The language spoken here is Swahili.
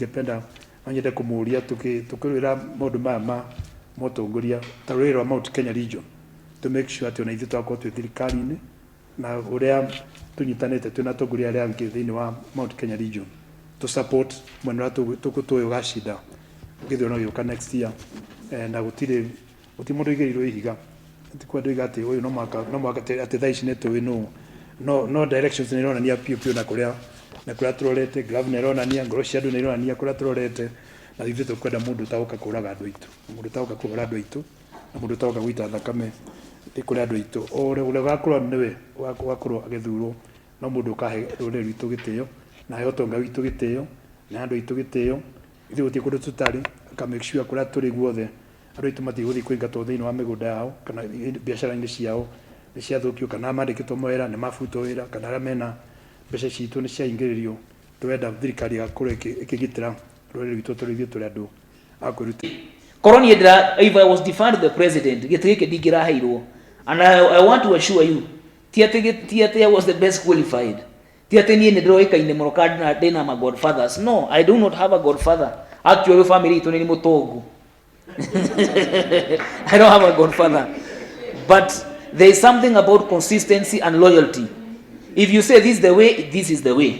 Ngependa anyende kumuria tukirira maundu ma motongoria tarwira wa Mount Kenya region to make sure ati ona ithu twakwo twi thirikari-ini na uria tunyitanite twina atongoria aria angi thiini wa Mount Kenya region to support mwena wa tukutuyo gacida githurano gioka next year na gutiri mundu igirirwo ihiga tikwenda igati uyu no mwaka ati thaici ne tuwi no directions ni rona ni apio na kuria turorete governor rona ni ngoro cia andu ni rona ni kuria turorete na ithu tukwenda mundu tauka kuraga andu aitu mundu tauka kuhura andu aitu na mundu tauka guita thakame ikuri andu aitu ule gakorwo niwe wakorwo agithurwo no mundu kahe rureri rwitu gitio na he utonga witu gitio na andu aitu gitio ithu guti kundu tutari ka make sure kuria turi guothe andu aitu matiguthi kuingatwo thiini wa migunda yao kana biashara-ini ciao ni ciathukio kana mandikitwo mawira ni mabutwo wira kana aria mena mbeca citu ni ciaingiririo twenda thirikari igakorwo ikigitira rureri rwitu turithio turi andu akwiruta Koroni edra if I was defined the president gitike ndingiraheirwo and I want to assure you tiate was the best qualified tiate nie ndiroikaine muno kana ndina ma godfathers. No, I do not have a godfather. Actually family itu ni mutongo. I don't have a godfather, but there is something about consistency and loyalty. If you say this is the way, this is the way.